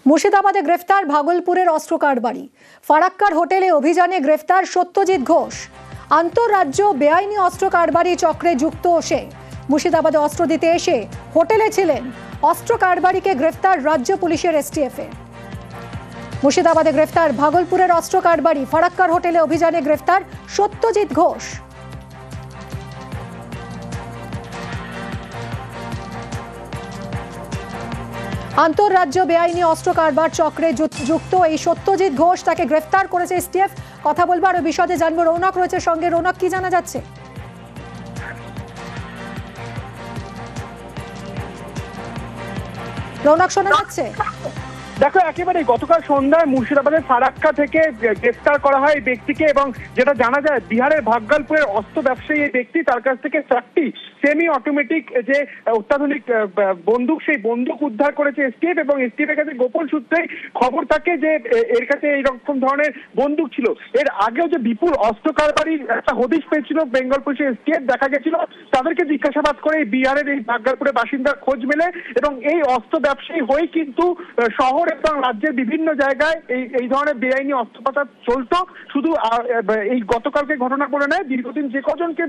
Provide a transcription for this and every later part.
মুর্শিদাবাদে গ্রেফতার ভাগলপুরের অস্ত্র কারবারি। ফারাক্কার হোটেলে অভিযানে গ্রেফতার সত্যজিৎ ঘোষ। আন্তঃরাজ্য বেআইনি অস্ত্র কারবারি চক্রে যুক্ত সে। মুর্শিদাবাদে অস্ত্র দিতে এসে হোটেলে ছিলেন। অস্ত্র কারবারিকে গ্রেফতার রাজ্য পুলিশের এসটিএফে। মুর্শিদাবাদে গ্রেফতার ভাগলপুরের অস্ত্র কারবারি। ফারাক্কার হোটেলে অভিযানে গ্রেফতার সত্যজিৎ ঘোষ। আন্তঃরাজ্য বেআইনি অস্ত্র কারবার চক্রে যুক্ত এই সত্যজিৎ ঘোষ, তাকে গ্রেফতার করেছে এসটিএফ। কথা বলবো আরো বিশদে জানবো। রৌনক রয়েছে সঙ্গে। রৌনক, কি জানা যাচ্ছে? রৌনক, শোনা যাচ্ছে? দেখো, একেবারে গতকাল সন্ধ্যায় মুর্শিদাবাদের ফারাক্কা থেকে গ্রেফতার করা হয় এই ব্যক্তিকে, এবং যেটা জানা যায় বিহারের ভাগলপুরের অস্ত্র ব্যবসায়ী এই ব্যক্তি, তার কাছ থেকে 4টি সেমি অটোমেটিক যে অত্যাধুনিক বন্দুক, সেই বন্দুক উদ্ধার করেছে এসটিএফ। এবং এসটিএফ এর কাছে গোপন সূত্রে খবর থাকে যে এর কাছে এইরকম ধরনের বন্দুক ছিল। এর আগেও যে বিপুল অস্ত্র কারবারির একটা হদিশ পেয়েছিল বেঙ্গল পুলিশের এসটিএফ, দেখা গেছিল তাদেরকে জিজ্ঞাসাবাদ করে বিহারের এই ভাগলপুরের বাসিন্দার খোঁজ মেলে, এবং এই অস্ত্র ব্যবসায়ী হয়ে কিন্তু শহর এবং রাজ্যের বিভিন্ন জায়গায় এই ধরনের বেআইনি অস্ত্র পাচার চলতো। শুধু এই গতকালকে ঘটনা বলে নয়, দীর্ঘদিন যে কজনকে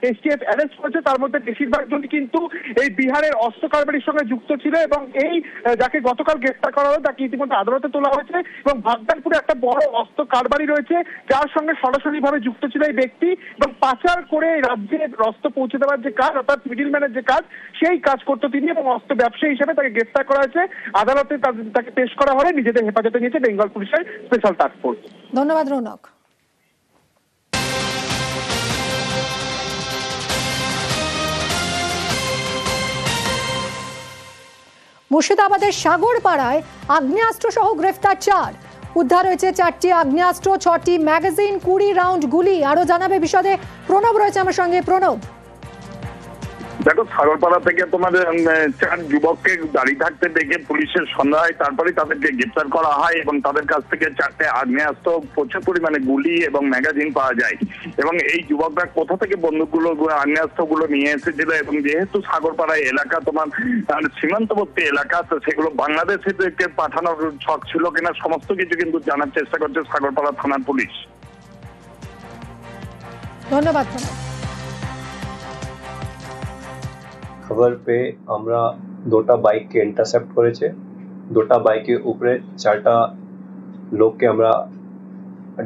এসটিএফ অ্যারেস্ট করেছে তার মধ্যে বেশিরভাগ জন কিন্তু এই বিহারের অস্ত্র কারবারির সঙ্গে যুক্ত ছিল। এবং এই যাকে গতকাল গ্রেফতার করা হলো তাকে ইতিমধ্যে আদালতে তোলা হয়েছে। এবং ভাগলপুরে একটা বড় অস্ত্র কারবারি রয়েছে যার সঙ্গে সরাসরিভাবে যুক্ত ছিল এই ব্যক্তি, এবং পাচার করে রাজ্যে অস্ত্র পৌঁছে দেওয়ার যে কাজ, অর্থাৎ মিডিলম্যানের যে কাজ, সেই কাজ করতো তিনি। এবং অস্ত্র ব্যবসায়ী হিসেবে তাকে গ্রেফতার করা হয়েছে। আদালতে তাকে পেশ করা হলে নিজেদের হেফাজতে নিয়েছে বেঙ্গল পুলিশের স্পেশাল টাস্ক ফোর্স। ধন্যবাদ রৌনক। মুর্শিদাবাদের সাগরপাড়ায় আগ্নেয়াস্ত্র সহ গ্রেফতার 4। উদ্ধার হয়েছে 4টি আগ্নেয়াস্ত্র, 6টি ম্যাগাজিন, 20 রাউন্ড গুলি। আরো জানাবে বিশদে প্রণব রয়েছে আমার সঙ্গে। প্রণব, দেখো, সাগরপাড়া থেকে তোমাদের 4 যুবককে দাঁড়িয়ে থাকতে দেখে পুলিশের সন্দেহ হয়, তারপরে তাদেরকে গ্রেপ্তার করা হয় এবং তাদের কাছ থেকে 4টে আগ্নেয়াস্ত্র, প্রচুর পরিমাণে গুলি এবং ম্যাগাজিন পাওয়া যায়। এবং এই যুবকরা কোথা থেকে বন্দুকগুলো, আগ্নেয়াস্ত্রগুলো নিয়ে এসেছিল, এবং যেহেতু সাগরপাড়া এলাকা তোমার সীমান্তবর্তী এলাকা, তো সেগুলো বাংলাদেশে পাঠানোর ছক ছিল কিনা সমস্ত কিছু কিন্তু জানার চেষ্টা করছে সাগরপাড়া থানার পুলিশ। ধন্যবাদ। खबर पे আমরা 2টা বাইককে ইন্টারসেপ্ট করেছে। 2টা বাইকের উপরে 4টা লোককে আমরা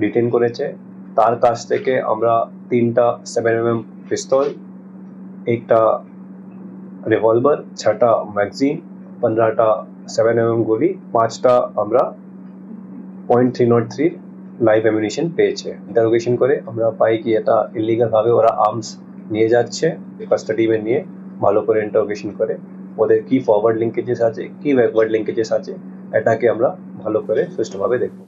ডিটেইন করেছে। তার কাছ থেকে আমরা 3টা 7mm পিস্তল, একটা রিভলভার, 6টা ম্যাগাজিন, 15টা 7mm গুলি, 5টা আমরা .303 লাইভ অ্যামিনিশন পেয়েছে। ইন্টারোগেশন করে আমরা পাই কি এটা ইলিগাল ভাবে ওরা আর্মস নিয়ে যাচ্ছে। কাস্টডি নিয়ে ভালো করে ইন্টারোগেশন করে ওদের কি ফরওয়ার্ড লিঙ্কেজেস আছে, কি ব্যাকওয়ার্ড লিঙ্কেজেস আছে, এটাকে আমরা ভালো করে সুষ্ঠুভাবে দেখব।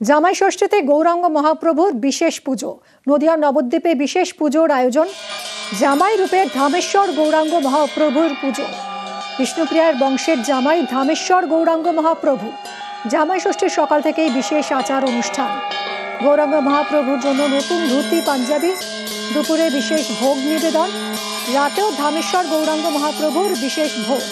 জামাই ষষ্ঠীতে গৌরাঙ্গ মহাপ্রভুর বিশেষ পুজো। নদিয়ার নবদ্বীপে বিশেষ পুজোর আয়োজন। জামাই রূপে ধামেশ্বর গৌরাঙ্গ মহাপ্রভুর পুজো। বিষ্ণুপ্রিয়ার বংশের জামাই ধামেশ্বর গৌরাঙ্গ মহাপ্রভু। জামাই ষষ্ঠীর সকাল থেকেই বিশেষ আচার অনুষ্ঠান। গৌরাঙ্গ মহাপ্রভুর জন্য নতুন ধুতি পাঞ্জাবি, দুপুরে বিশেষ ভোগ নিবেদন, রাতেও ধামেশ্বর গৌরাঙ্গ মহাপ্রভুর বিশেষ ভোগ।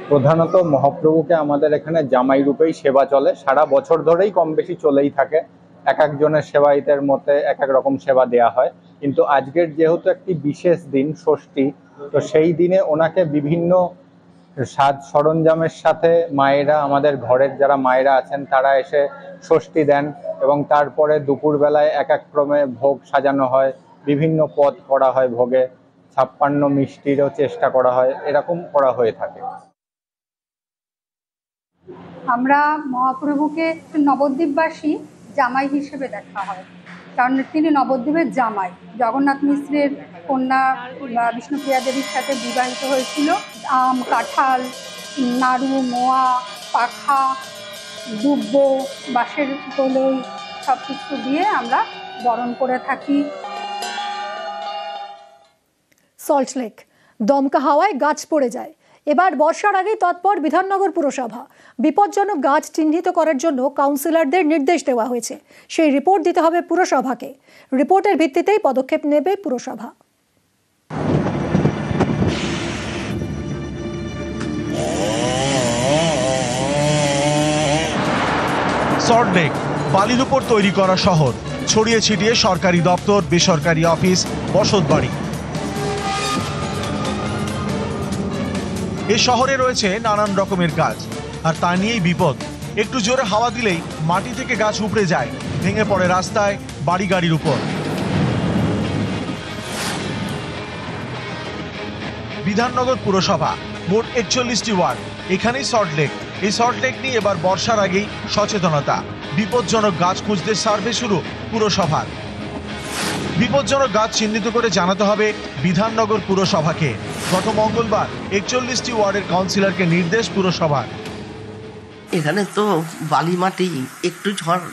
প্রধানত মহাপ্রভুকে আমাদের এখানে জামাই রূপেই সেবা চলে, সারা বছর ধরেই কম বেশি চলেই থাকে। এক একজনের সেবায়িতের মতে এক এক রকম সেবা দেয়া হয়, কিন্তু আজকের যেহেতু একটি বিশেষ দিন ষষ্ঠী, তো সেই দিনে ওনাকে বিভিন্ন সাজ সরঞ্জামের সাথে মায়েরা, আমাদের ঘরের যারা মায়েরা আছেন তারা এসে ষষ্ঠী দেন, এবং তারপরে দুপুরবেলায় এক এক ক্রমে ভোগ সাজানো হয়, বিভিন্ন পদ করা হয় ভোগে, 56 মিষ্টিরও চেষ্টা করা হয়, এরকম করা হয়ে থাকে। আমরা মহাপ্রভুকে নবদ্বীপবাসী জামাই হিসেবে দেখা হয়, কারণ তিনি নবদ্বীপের জামাই। জগন্নাথ মিশ্রের কন্যা বিষ্ণুপ্রিয়া দেবীর সাথে বিবাহিত হয়েছিল। আম, কাঁঠাল, নাড়ু, মোয়া, পাখা, দুব্ব, বাঁশের দোলই সব কিছু দিয়ে আমরা বরণ করে থাকি। সল্টলেক, দমকা হাওয়ায় গাছ পড়ে যায়। এবার বর্ষার আগেই তৎপর বিধাননগর পুরসভা। বিপজ্জনক গাছ চিহ্নিত করার জন্য কাউন্সিলরদের নির্দেশ দেওয়া হয়েছে। সেই রিপোর্ট দিতে হবে পুরসভাকে। রিপোর্টের ভিত্তিতেই পদক্ষেপ নেবে পুরসভা। সল্টলেক বালির উপর তৈরি করা শহর, ছড়িয়ে ছিটিয়ে সরকারি দপ্তর, বেসরকারি অফিস, বসতবাড়ি। এই শহরে রয়েছে নানান রকমের কাজ, আর তা নিয়েই বিপদ। একটু জোরে হাওয়া দিলেই মাটি থেকে গাছ উপড়ে যায়, ভেঙে পড়ে রাস্তায়, বাড়ি গাড়ির উপর। বিধাননগর পুরসভা, মোট 41টি ওয়ার্ড, এখানেই সল্টলেক। এই সল্টলেক নিয়ে এবার বর্ষার আগেই সচেতনতা। বিপজ্জনক গাছ খুঁজতে সার্ভে শুরু পুরসভার। বিপজ্জনক গাছ চিহ্নিত করে জানাতে হবে বিধাননগর পুরসভাকে। গত মঙ্গলবার 41টি ওয়ার্ডের কাউন্সিলরকে নির্দেশ পুরসভার। এখানে তো বালি মাটি, একটু ঝড়,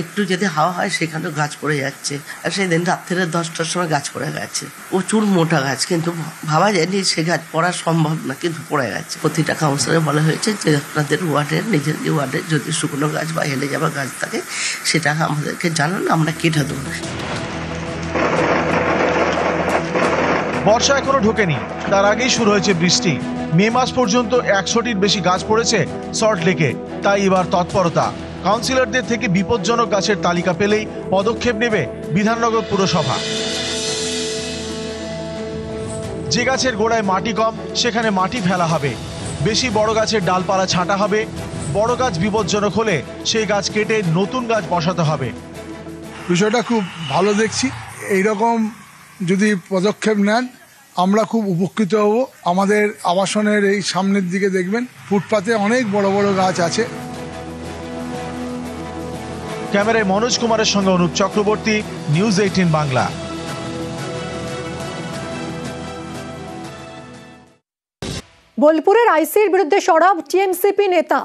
একটু যদি হাওয়া হয় সেখানেও গাছ পড়ে যাচ্ছে। আর সেদিন রাত্রে 10টার সময় গাছ পড়ে গেছে, প্রচুর মোটা গাছ, কিন্তু ভাবা যায়নি সে গাছ পড়া সম্ভব না, কিন্তু পড়ে গেছে। প্রতিটা কাউন্সিলরে বলা হয়েছে যে আপনাদের ওয়ার্ডের, নিজের ওয়ার্ডের যদি শুকনো গাছ বা হেলে যাওয়া গাছ থাকে সেটা আমাদেরকে জানান, আমরা কেটে দেবো। বর্ষা এখনো ঢোকেনি, তার আগেই শুরু হয়েছে বৃষ্টি। মে মাস পর্যন্ত 100টির বেশি গাছ পড়েছে সল্টলেকে। তাই এবার তৎপরতা। কাউন্সিলরদের থেকে বিপজ্জনক গাছের তালিকা পেলেই পদক্ষেপ নেবে বিধাননগর পুরসভা। যে গাছের গোড়ায় মাটি কম সেখানে মাটি ফেলা হবে, বেশি বড় গাছের ডালপালা ছাঁটা হবে। বড় গাছ বিপজ্জনক হলে সেই গাছ কেটে নতুন গাছ বসাতে হবে। বিষয়টা খুব ভালো দেখছি। এইরকম যদি পদক্ষেপ নেন আমরা খুব উপকৃত হব। আমাদের আবাসনের এই সামনের দিকে দেখবেন ফুটপাতে অনেক বড় বড় গাছ আছে। ক্যামেরায় মনোজ কুমারের সঙ্গে অনুপ চক্রবর্তী, নিউজ 18 বাংলা। বোলপুরের আইসির বিরুদ্ধে সরব টিএমসিপি নেতা।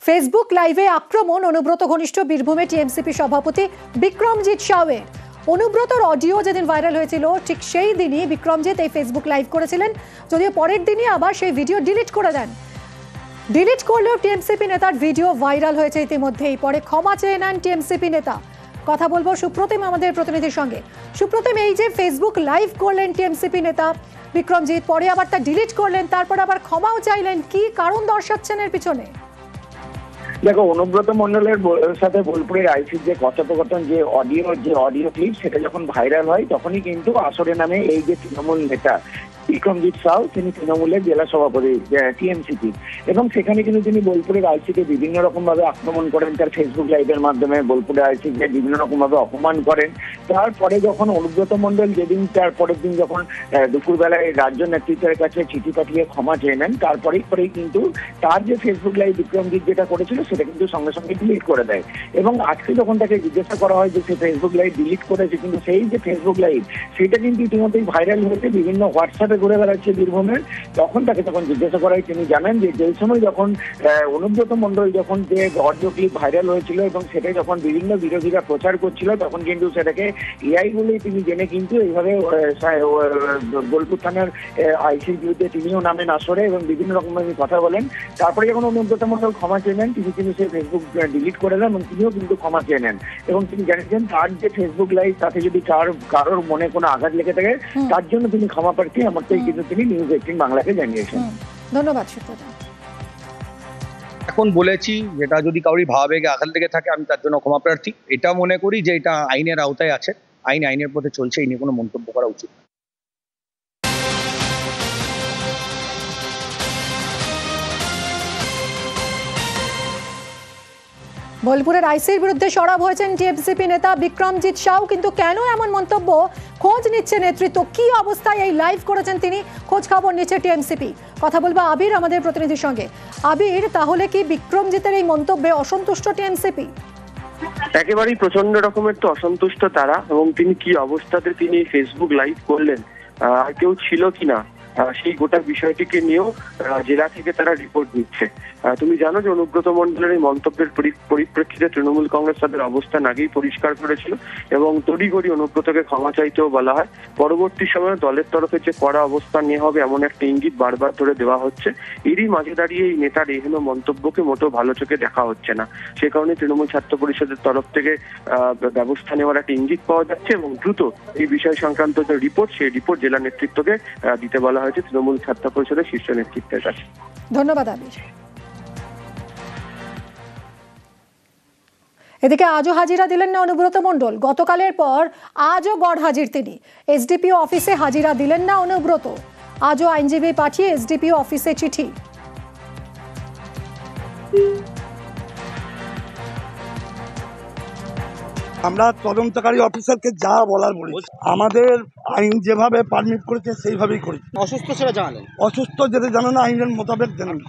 ফেসবুক লাইভে আক্রমণ অনুব্রত ঘনিষ্ঠ বীরভূমে টিএমসিপি সভাপতি বিক্রমজিৎ সাউয়ের। অনুব্রতর অডিও যেদিন ভাইরাল হয়েছিল ঠিক সেই দিনই বিক্রমজিৎ এই ফেসবুক লাইভ করেছিলেন, যদিও পরের দিনই আবার সেই ভিডিও ডিলিট করে দেন। ডিলিট করলেও টিএমসিপি নেতার ভিডিও ভাইরাল হয়েছে ইতিমধ্যেই। পরে ক্ষমা চেয়ে নেন টিএমসিপি নেতা। কথা বলবো সুপ্রতিম আমাদের প্রতিনিধির সঙ্গে। সুপ্রতিম, এই যে ফেসবুক লাইভ করলেন টিএমসিপি নেতা বিক্রমজিৎ, পরে আবার তা ডিলিট করলেন, তারপর আবার ক্ষমাও চাইলেন, কি কারণ দর্শাচ্ছেন এর পিছনে? দেখো, অনুব্রত মন্ডলের সাথে বোলপুরের আইসির যে কথোপকথন, যে অডিও ক্লিপ, সেটা যখন ভাইরাল হয় তখনই কিন্তু আসরে নামে এই যে তৃণমূল নেতা বিক্রমজিৎ সাউ, তিনি তৃণমূলের জেলা সভাপতি টিএমসিপি, এবং সেখানে কিন্তু তিনি বোলপুরের আইসিকে বিভিন্ন রকম ভাবে আক্রমণ করেন। তার ফেসবুক লাইভের মাধ্যমে বোলপুরের আইসিকে বিভিন্ন রকম ভাবে অপমান করেন। তারপরে যখন অনুব্রত মন্ডল যেদিন, তার পরের দিন যখন দুপুরবেলায় রাজ্য নেতৃত্বের কাছে চিঠি পাঠিয়ে ক্ষমা চেয়ে নেন, তারপরেই কিন্তু তার যে ফেসবুক লাইভ বিক্রমজিৎ যেটা করেছিল সেটা কিন্তু সঙ্গে সঙ্গে ডিলিট করে দেয়। এবং আজকে যখন তাকে জিজ্ঞাসা করা হয় যে সে ফেসবুক লাইভ ডিলিট করেছে, কিন্তু সেই যে ফেসবুক লাইভ সেটা কিন্তু ইতিমধ্যেই ভাইরাল হয়েছে, বিভিন্ন হোয়াটসঅ্যাপে ঘুরে বেড়াচ্ছে বীরভূমের। তখন তাকে যখন জিজ্ঞাসা করা হয় তিনি জানেন যে যেই সময় যখন অনুব্রত মন্ডল যখন যে অডিও ক্লিপ ভাইরাল হয়েছিল এবং সেটা যখন বিভিন্ন বিরোধীরা প্রচার করছিল, তখন কিন্তু সেটাকে এআই বলেই তিনি জেনে কিন্তু এইভাবে বোলপুর থানার আইসির বিরুদ্ধে তিনিও নামেন আসরে এবং বিভিন্ন রকমভাবে কথা বলেন। তারপরে যখন অনুব্রত মন্ডল ক্ষমা চেয়ে নেন, তিনি সেই ফেসবুক ডিলিট করে দেন এবং তিনিও কিন্তু ক্ষমা চেয়ে নেন। এবং তিনি জানিয়েছেন তার যে ফেসবুক লাইভ তাতে যদি কারোর মনে কোনো আঘাত লেগে থাকে তার জন্য তিনি ক্ষমা প্রার্থী, এমনটাই কিন্তু তিনি নিউজ 18 বাংলাকে জানিয়েছেন। ধন্যবাদ সুপ্রতিম। এখন বলেছি, যেটা যদি কাউরি ভাবাবেগে আঘাত লেগে থাকে আমি তার জন্য ক্ষমা প্রার্থী। এটা মনে করি যে এটা আইনের আওতায় আছে, আইনের পথে চলছে, এই নিয়ে কোনো মন্তব্য করা উচিত। বোলপুরের আইসির বিরুদ্ধে সরব হয়েছেন টিএমসিপি নেতা বিক্রমজিৎ সাউ, কিন্তু কেন এমন মন্তব্য? খোঁজ নিচ্ছে নেতৃত্ব। কি অবস্থায় এই লাইভ করেছেন তিনি, খোঁজ খবর নিচ্ছে টিএমসিপি। কথা বলবো আবির আমাদের প্রতিনিধির সঙ্গে। আবির, তাহলে কি বিক্রমজিতের এই মন্তব্যে অসন্তুষ্ট টিএমসিপি? একেবারেই প্রচন্ড রকমের তো অসন্তুষ্ট তারা, এবং তিনি কি অবস্থাতে তিনি ফেসবুক লাইভ করলেন, আর কেউ ছিল কিনা সেই গোটা বিষয়টিকে নিয়েও জেলা থেকে তারা রিপোর্ট দিচ্ছে। তুমি জানো যে অনুব্রত মণ্ডলের এই মন্তব্যের পরিপ্রেক্ষিতে তৃণমূল কংগ্রেস তাদের অবস্থান আগেই পরিষ্কার করেছিল এবং তড়িঘড়ি অনুব্রতকে ক্ষমা চাইতেও বলা হয়। পরবর্তী সময়ে দলের তরফে যে কড়া অবস্থান নেওয়া হবে এমন একটা ইঙ্গিত বারবার ধরে দেওয়া হচ্ছে। এরই মাঝে দাঁড়িয়ে এই নেতার এহেন মন্তব্যকে মোটেও ভালো চোখে দেখা হচ্ছে না। সে কারণে তৃণমূল ছাত্র পরিষদের তরফ থেকে ব্যবস্থা নেওয়ার একটা ইঙ্গিত পাওয়া যাচ্ছে এবং দ্রুত এই বিষয় সংক্রান্ত যে রিপোর্ট সেই রিপোর্ট জেলা নেতৃত্বকে দিতে বলা হয়েছে তৃণমূল ছাত্র পরিষদের শীর্ষ নেতৃত্বের কাছে। ধন্যবাদ আবির। এদিকে আজও হাজিরা দিলেন না অনুব্রত মণ্ডল। গতকালের পর আজও গড় হাজির তিনি। এসডিপিও অফিসে হাজিরা দিলেন না অনুব্রত। আজও আইনজীবী পাঠিয়ে এসডিপিও অফিসে চিঠি। আমরা তদন্তকারী অফিসারকে যা বলার বলি, আমাদের আইন যেভাবে পারমিট করেছে সেইভাবেই করি। অসুস্থ সেটা জানালেন? অসুস্থ যেতে জানানো আইনের মোতাবেক জানানো।